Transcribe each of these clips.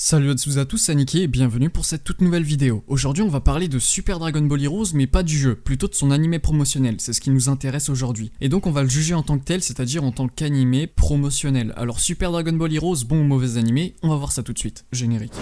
Salut à tous, c'est Nicky et bienvenue pour cette toute nouvelle vidéo. Aujourd'hui on va parler de Super Dragon Ball Heroes mais pas du jeu, plutôt de son animé promotionnel, c'est ce qui nous intéresse aujourd'hui. Et donc on va le juger en tant que tel, c'est-à-dire en tant qu'animé promotionnel. Alors Super Dragon Ball Heroes, bon ou mauvais animé, on va voir ça tout de suite. Générique.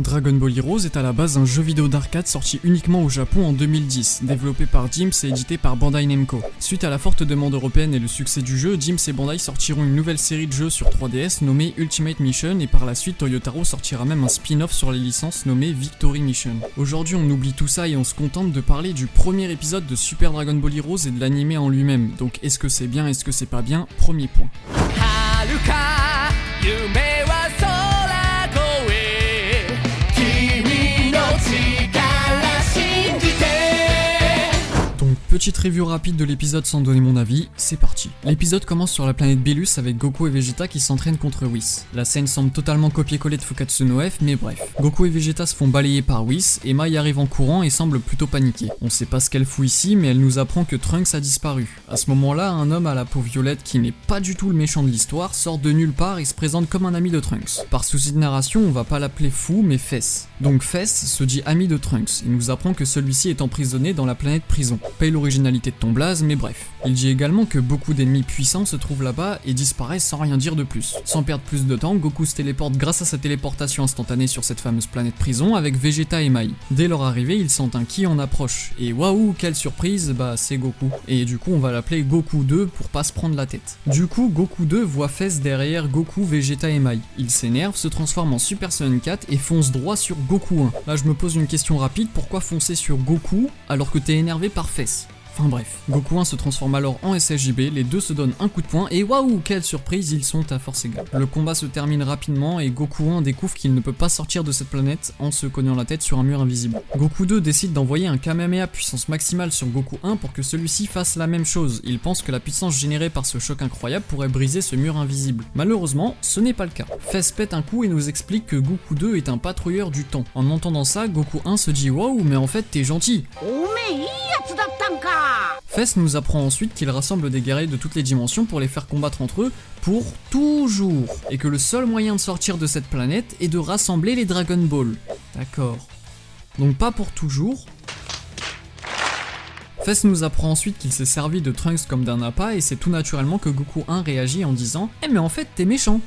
Dragon Ball Heroes est à la base un jeu vidéo d'arcade sorti uniquement au Japon en 2010, développé par Dims et édité par Bandai Namco. Suite à la forte demande européenne et le succès du jeu, Dims et Bandai sortiront une nouvelle série de jeux sur 3DS nommée Ultimate Mission et par la suite Toyotaro sortira même un spin-off sur les licences nommé Victory Mission. Aujourd'hui on oublie tout ça et on se contente de parler du premier épisode de Super Dragon Ball Heroes et de l'animé en lui-même. Donc est-ce que c'est bien, est-ce que c'est pas bien? Premier point. Petite review rapide de l'épisode sans donner mon avis, c'est parti. L'épisode commence sur la planète Belus avec Goku et Vegeta qui s'entraînent contre Whis. La scène semble totalement copier-coller de Fukatsu no F, mais bref. Goku et Vegeta se font balayer par Whis, et Mai arrive en courant et semble plutôt paniquée. On sait pas ce qu'elle fout ici, mais elle nous apprend que Trunks a disparu. À ce moment-là, un homme à la peau violette qui n'est pas du tout le méchant de l'histoire sort de nulle part et se présente comme un ami de Trunks. Par souci de narration, on va pas l'appeler fou, mais Fess. Donc Fess se dit ami de Trunks. Il nous apprend que celui-ci est emprisonné dans la planète prison. Paye l'originalité de ton blaze, mais bref. Il dit également que beaucoup d'ennemis puissants se trouvent là-bas et disparaissent sans rien dire de plus. Sans perdre plus de temps, Goku se téléporte grâce à sa téléportation instantanée sur cette fameuse planète prison avec Vegeta et Mai. Dès leur arrivée, ils sentent un ki en approche. Et waouh, quelle surprise, bah c'est Goku. Et du coup, on va l'appeler Goku 2 pour pas se prendre la tête. Du coup, Goku 2 voit Fess derrière Goku, Vegeta et Mai. Il s'énerve, se transforme en Super Saiyan 4 et fonce droit sur Goku 1. Là, je me pose une question rapide, pourquoi foncer sur Goku alors que t'es énervé par Fess? Enfin bref, Goku 1 se transforme alors en SSJB, les deux se donnent un coup de poing et waouh, quelle surprise, ils sont à force égale. Le combat se termine rapidement et Goku 1 découvre qu'il ne peut pas sortir de cette planète en se cognant la tête sur un mur invisible. Goku 2 décide d'envoyer un Kamehameha puissance maximale sur Goku 1 pour que celui-ci fasse la même chose. Il pense que la puissance générée par ce choc incroyable pourrait briser ce mur invisible. Malheureusement, ce n'est pas le cas. Fess pète un coup et nous explique que Goku 2 est un patrouilleur du temps. En entendant ça, Goku 1 se dit waouh, mais en fait t'es gentil. Fess nous apprend ensuite qu'il rassemble des guerriers de toutes les dimensions pour les faire combattre entre eux pour toujours, et que le seul moyen de sortir de cette planète est de rassembler les Dragon Ball. D'accord. Donc pas pour toujours. Fess nous apprend ensuite qu'il s'est servi de Trunks comme d'un appât et c'est tout naturellement que Goku 1 réagit en disant « Eh mais en fait t'es méchant !»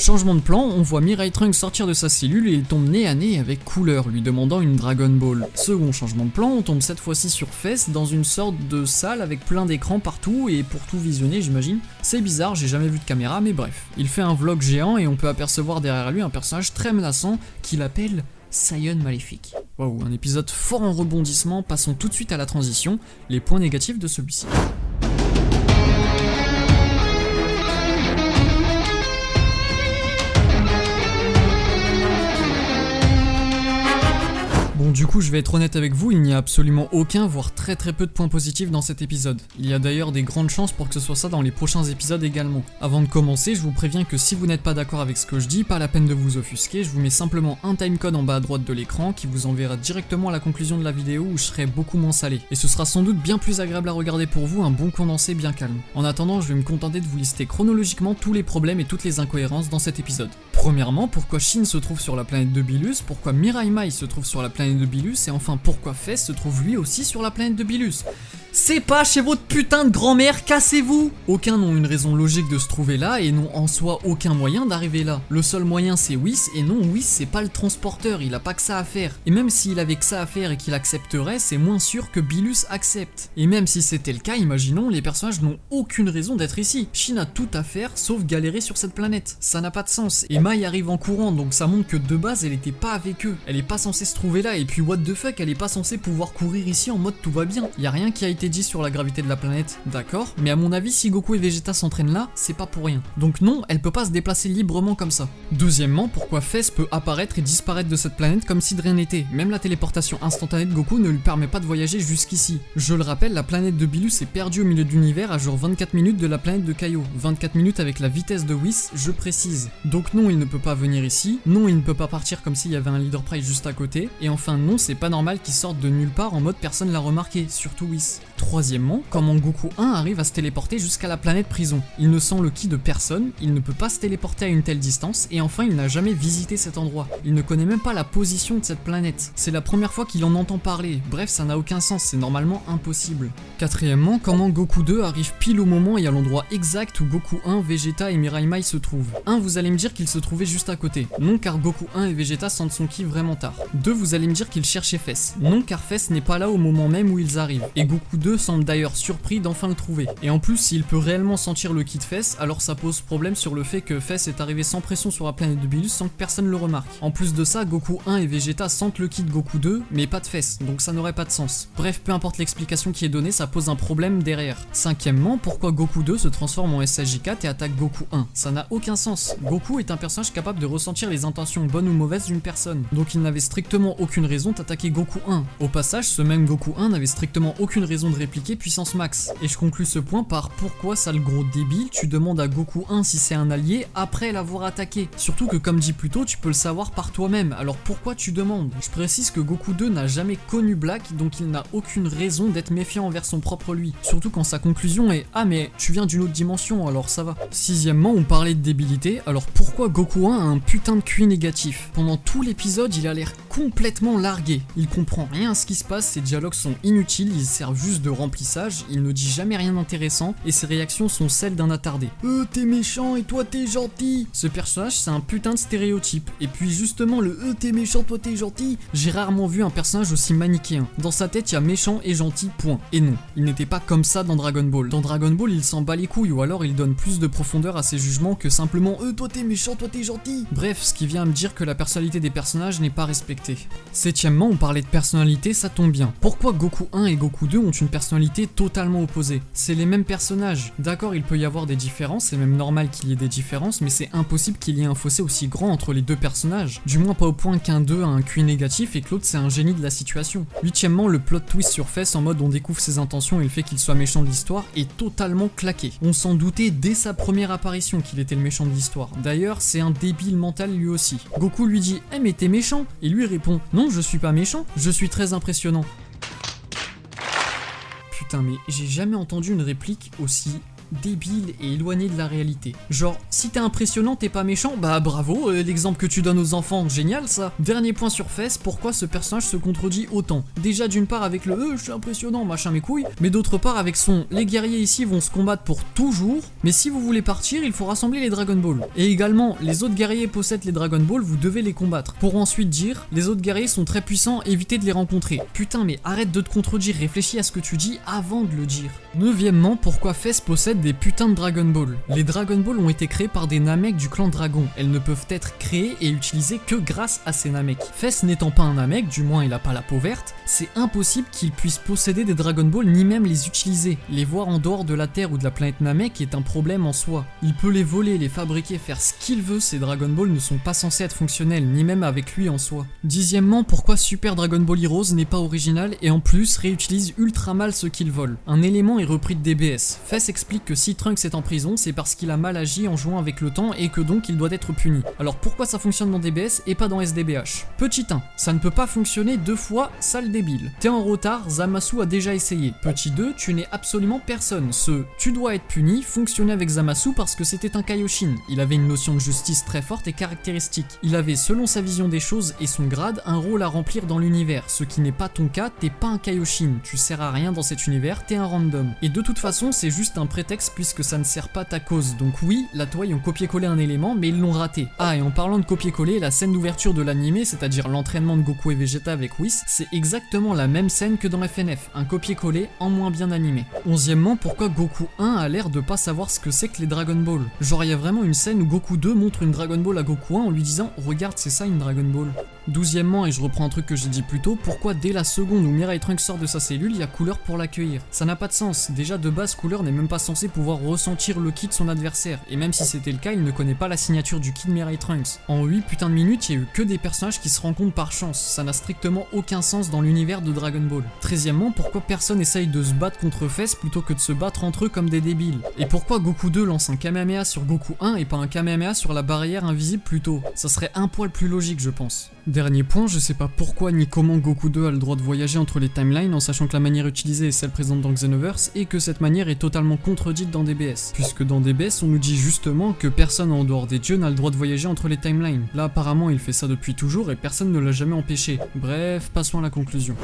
Changement de plan, on voit Mirai Trunks sortir de sa cellule et il tombe nez à nez avec Cooler, lui demandant une Dragon Ball. Second changement de plan, on tombe cette fois-ci sur Fess dans une sorte de salle avec plein d'écrans partout et pour tout visionner j'imagine. C'est bizarre, j'ai jamais vu de caméra mais bref. Il fait un vlog géant et on peut apercevoir derrière lui un personnage très menaçant qu'il appelle Saiyan Maléfique. Waouh, un épisode fort en rebondissement, passons tout de suite à la transition, les points négatifs de celui-ci. Bon, du coup, je vais être honnête avec vous, il n'y a absolument aucun, voire très peu de points positifs dans cet épisode. Il y a d'ailleurs des grandes chances pour que ce soit ça dans les prochains épisodes également. Avant de commencer, je vous préviens que si vous n'êtes pas d'accord avec ce que je dis, pas la peine de vous offusquer, je vous mets simplement un timecode en bas à droite de l'écran qui vous enverra directement à la conclusion de la vidéo où je serai beaucoup moins salé. Et ce sera sans doute bien plus agréable à regarder pour vous, un bon condensé bien calme. En attendant, je vais me contenter de vous lister chronologiquement tous les problèmes et toutes les incohérences dans cet épisode. Premièrement, pourquoi Shin se trouve sur la planète de Bilus, pourquoi Mirai Mai se trouve sur la planète de Bilus, et enfin pourquoi Fess se trouve lui aussi sur la planète de Bilus. C'est pas chez votre putain de grand-mère, cassez-vous! Aucun n'ont une raison logique de se trouver là et n'ont en soi aucun moyen d'arriver là. Le seul moyen c'est Whis, et non, Whis c'est pas le transporteur, il a pas que ça à faire. Et même s'il avait que ça à faire et qu'il accepterait, c'est moins sûr que Bilus accepte. Et même si c'était le cas, imaginons, les personnages n'ont aucune raison d'être ici. Shin a tout à faire sauf galérer sur cette planète. Ça n'a pas de sens. Et Mai arrive en courant, donc ça montre que de base elle était pas avec eux. Elle est pas censée se trouver là, et puis what the fuck, elle est pas censée pouvoir courir ici en mode tout va bien. Y a rien qui a été été dit sur la gravité de la planète, d'accord, mais à mon avis, si Goku et Vegeta s'entraînent là, c'est pas pour rien. Donc non, elle peut pas se déplacer librement comme ça. Deuxièmement, pourquoi Fess peut apparaître et disparaître de cette planète comme si de rien n'était? Même la téléportation instantanée de Goku ne lui permet pas de voyager jusqu'ici. Je le rappelle, la planète de Bilus est perdue au milieu de l'univers à genre 24 minutes de la planète de Kaio. 24 minutes avec la vitesse de Whis, je précise. Donc non, il ne peut pas venir ici, non, il ne peut pas partir comme s'il y avait un Leader Price juste à côté, et enfin non, c'est pas normal qu'il sorte de nulle part en mode personne l'a remarqué, surtout Whis. Troisièmement, comment Goku 1 arrive à se téléporter jusqu'à la planète prison? Il ne sent le ki de personne, il ne peut pas se téléporter à une telle distance, et enfin il n'a jamais visité cet endroit. Il ne connaît même pas la position de cette planète. C'est la première fois qu'il en entend parler, bref ça n'a aucun sens, c'est normalement impossible. Quatrièmement, comment Goku 2 arrive pile au moment et à l'endroit exact où Goku 1, Vegeta et Mirai Mai se trouvent? 1, vous allez me dire qu'il se trouvait juste à côté. Non, car Goku 1 et Vegeta sentent son ki vraiment tard. 2, vous allez me dire qu'il cherchait Fess. Non, car Fess n'est pas là au moment même où ils arrivent. Et Goku 2 semble d'ailleurs surpris d'enfin le trouver. Et en plus, s'il peut réellement sentir le ki de Fess, alors ça pose problème sur le fait que Fess est arrivé sans pression sur la planète de Bilus sans que personne le remarque. En plus de ça, Goku 1 et Vegeta sentent le ki de Goku 2, mais pas de Fess, donc ça n'aurait pas de sens. Bref, peu importe l'explication qui est donnée, ça pose un problème derrière. Cinquièmement, pourquoi Goku 2 se transforme en SSJ4 et attaque Goku 1? Ça n'a aucun sens. Goku est un personnage capable de ressentir les intentions bonnes ou mauvaises d'une personne, donc il n'avait strictement aucune raison d'attaquer Goku 1. Au passage, ce même Goku 1 n'avait strictement aucune raison de répliquer puissance max. Et je conclus ce point par pourquoi, sale gros débile, tu demandes à Goku 1 si c'est un allié après l'avoir attaqué. Surtout que comme dit plus tôt, tu peux le savoir par toi-même, alors pourquoi tu demandes? Je précise que Goku 2 n'a jamais connu Black, donc il n'a aucune raison d'être méfiant envers son propre lui. Surtout quand sa conclusion est « Ah mais tu viens d'une autre dimension, alors ça va ». Sixièmement, on parlait de débilité, alors pourquoi Goku 1 a un putain de QI négatif? Pendant tout l'épisode, il a l'air complètement largué. Il comprend rien à ce qui se passe, ses dialogues sont inutiles, ils servent juste de remplissage, il ne dit jamais rien d'intéressant, et ses réactions sont celles d'un attardé. T'es méchant et toi t'es gentil. Ce personnage, c'est un putain de stéréotype. Et puis justement, le t'es méchant, toi t'es gentil, j'ai rarement vu un personnage aussi manichéen. Dans sa tête, il y a méchant et gentil, point. Et non, il n'était pas comme ça dans Dragon Ball. Dans Dragon Ball, il s'en bat les couilles, ou alors il donne plus de profondeur à ses jugements que simplement toi t'es méchant, toi t'es gentil. Bref, ce qui vient à me dire que la personnalité des personnages n'est pas respectée. Septièmement, on parlait de personnalité, ça tombe bien. Pourquoi Goku 1 et Goku 2 ont une personnalité totalement opposée? C'est les mêmes personnages. D'accord, il peut y avoir des différences, c'est même normal qu'il y ait des différences, mais c'est impossible qu'il y ait un fossé aussi grand entre les deux personnages. Du moins pas au point qu'un d'eux a un QI négatif et que l'autre c'est un génie de la situation. Huitièmement, le plot twist sur Fess en mode on découvre ses intentions et le fait qu'il soit méchant de l'histoire est totalement claqué. On s'en doutait dès sa première apparition qu'il était le méchant de l'histoire. D'ailleurs, c'est un débile mental lui aussi. Goku lui dit mais t'es méchant? Et lui répond non, je suis pas méchant, je suis très impressionnant. Putain, mais j'ai jamais entendu une réplique aussi débile et éloigné de la réalité. Genre, si t'es impressionnant, t'es pas méchant, bah bravo, l'exemple que tu donnes aux enfants, génial ça. Dernier point sur Fess, pourquoi ce personnage se contredit autant? Déjà d'une part avec le je suis impressionnant, machin mes couilles, mais d'autre part avec son les guerriers ici vont se combattre pour toujours, mais si vous voulez partir, il faut rassembler les Dragon Ball. Et également, les autres guerriers possèdent les Dragon Ball, vous devez les combattre. Pour ensuite dire, les autres guerriers sont très puissants, évitez de les rencontrer. Putain, mais arrête de te contredire, réfléchis à ce que tu dis avant de le dire. Neuvièmement, pourquoi Fess possède des putains de Dragon Ball? Les Dragon Ball ont été créés par des Namek du clan Dragon. Elles ne peuvent être créées et utilisées que grâce à ces Namek. Fess n'étant pas un Namek, du moins il a pas la peau verte, c'est impossible qu'il puisse posséder des Dragon Ball ni même les utiliser. Les voir en dehors de la Terre ou de la planète Namek est un problème en soi. Il peut les voler, les fabriquer, faire ce qu'il veut, ces Dragon Ball ne sont pas censés être fonctionnels, ni même avec lui en soi. Dixièmement, pourquoi Super Dragon Ball Heroes n'est pas original et en plus réutilise ultra mal ce qu'il vole. Un élément est repris de DBS. Fess explique que si Trunks est en prison, c'est parce qu'il a mal agi en jouant avec le temps et que donc il doit être puni. Alors pourquoi ça fonctionne dans DBS et pas dans SDBH? Petit 1, ça ne peut pas fonctionner deux fois, sale débile. T'es en retard, Zamasu a déjà essayé. Petit 2, tu n'es absolument personne. Ce tu dois être puni fonctionnait avec Zamasu parce que c'était un Kaioshin. Il avait une notion de justice très forte et caractéristique. Il avait, selon sa vision des choses et son grade, un rôle à remplir dans l'univers. Ce qui n'est pas ton cas, t'es pas un Kaioshin. Tu sers à rien dans cet univers, t'es un random. Et de toute façon, c'est juste un prétexte puisque ça ne sert pas ta cause. Donc oui, la Toei ont copié-collé un élément, mais ils l'ont raté. Ah, et en parlant de copier-coller, la scène d'ouverture de l'anime, c'est-à-dire l'entraînement de Goku et Vegeta avec Whis, c'est exactement la même scène que dans FNF, un copier-coller en moins bien animé. Onzièmement, pourquoi Goku 1 a l'air de pas savoir ce que c'est que les Dragon Ball? Genre, il y a vraiment une scène où Goku 2 montre une Dragon Ball à Goku 1 en lui disant « Regarde, c'est ça une Dragon Ball ». 12ème, et je reprends un truc que j'ai dit plus tôt, pourquoi dès la seconde où Mirai Trunks sort de sa cellule, il y a Cooler pour l'accueillir? Ça n'a pas de sens. Déjà de base, Cooler n'est même pas censé pouvoir ressentir le ki de son adversaire, et même si c'était le cas, il ne connaît pas la signature du ki de Mirai Trunks. En 8 putains de minutes, il y a eu que des personnages qui se rencontrent par chance, ça n'a strictement aucun sens dans l'univers de Dragon Ball. 13ème, pourquoi personne essaye de se battre contre Fess plutôt que de se battre entre eux comme des débiles? Et pourquoi Goku 2 lance un Kamehameha sur Goku 1 et pas un Kamehameha sur la barrière invisible plutôt? Ça serait un poil plus logique, je pense. Dernier point, je sais pas pourquoi ni comment Goku 2 a le droit de voyager entre les timelines en sachant que la manière utilisée est celle présente dans Xenoverse et que cette manière est totalement contredite dans DBS, puisque dans DBS on nous dit justement que personne en dehors des dieux n'a le droit de voyager entre les timelines. Là apparemment il fait ça depuis toujours et personne ne l'a jamais empêché. Bref, passons à la conclusion.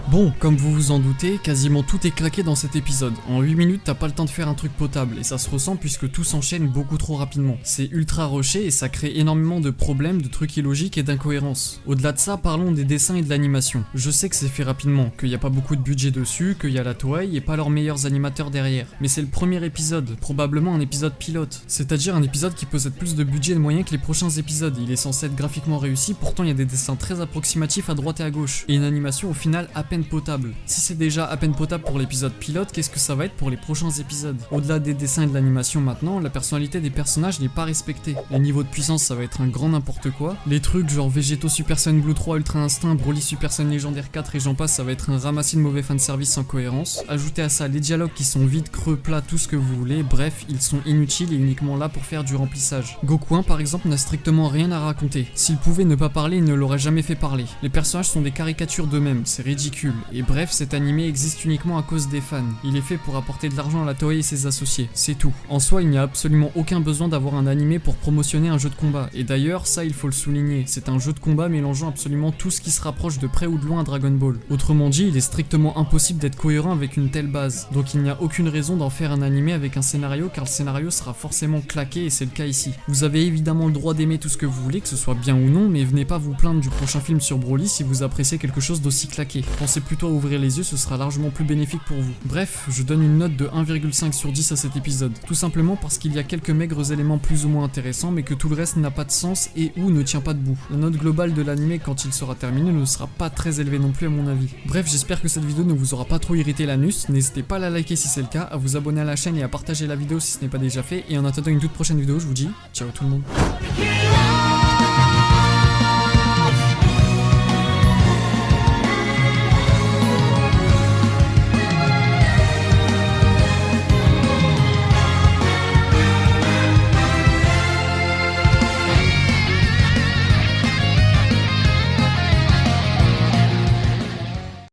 Bon, comme vous vous en doutez, quasiment tout est claqué dans cet épisode. En 8 minutes, t'as pas le temps de faire un truc potable, et ça se ressent puisque tout s'enchaîne beaucoup trop rapidement. C'est ultra rushé et ça crée énormément de problèmes, de trucs illogiques et d'incohérences. Au-delà de ça, parlons des dessins et de l'animation. Je sais que c'est fait rapidement, qu'il y a pas beaucoup de budget dessus, qu'il y a la Toei et pas leurs meilleurs animateurs derrière. Mais c'est le premier épisode, probablement un épisode pilote. C'est-à-dire un épisode qui possède plus de budget et de moyens que les prochains épisodes. Il est censé être graphiquement réussi, pourtant il y a des dessins très approximatifs à droite et à gauche. Et une animation au final à peine potable. Si c'est déjà à peine potable pour l'épisode pilote, qu'est-ce que ça va être pour les prochains épisodes? Au-delà des dessins et de l'animation maintenant, la personnalité des personnages n'est pas respectée. Les niveaux de puissance ça va être un grand n'importe quoi. Les trucs genre Végéto Super Saiyan Blue 3 Ultra Instinct, Broly Super Saiyan Légendaire 4 et j'en passe, ça va être un ramassis de mauvais fanservice sans cohérence. Ajoutez à ça les dialogues qui sont vides, creux, plats, tout ce que vous voulez, bref, ils sont inutiles et uniquement là pour faire du remplissage. Goku 1 par exemple n'a strictement rien à raconter. S'il pouvait ne pas parler, il ne l'aurait jamais fait parler. Les personnages sont des caricatures d'eux-mêmes, c'est ridicule. Et bref, cet animé existe uniquement à cause des fans. Il est fait pour apporter de l'argent à la Toei et ses associés, c'est tout. En soi, il n'y a absolument aucun besoin d'avoir un animé pour promotionner un jeu de combat. Et d'ailleurs, ça il faut le souligner, c'est un jeu de combat mélangeant absolument tout ce qui se rapproche de près ou de loin à Dragon Ball. Autrement dit, il est strictement impossible d'être cohérent avec une telle base. Donc il n'y a aucune raison d'en faire un animé avec un scénario car le scénario sera forcément claqué et c'est le cas ici. Vous avez évidemment le droit d'aimer tout ce que vous voulez, que ce soit bien ou non, mais venez pas vous plaindre du prochain film sur Broly si vous appréciez quelque chose d'aussi claqué. Pensez plutôt à ouvrir les yeux, ce sera largement plus bénéfique pour vous. Bref, je donne une note de 1,5 sur 10 à cet épisode, tout simplement parce qu'il y a quelques maigres éléments plus ou moins intéressants mais que tout le reste n'a pas de sens et ou ne tient pas debout. La note globale de l'anime quand il sera terminé ne sera pas très élevée non plus à mon avis. Bref, j'espère que cette vidéo ne vous aura pas trop irrité l'anus, n'hésitez pas à la liker si c'est le cas, à vous abonner à la chaîne et à partager la vidéo si ce n'est pas déjà fait, et en attendant une toute prochaine vidéo, je vous dis ciao tout le monde.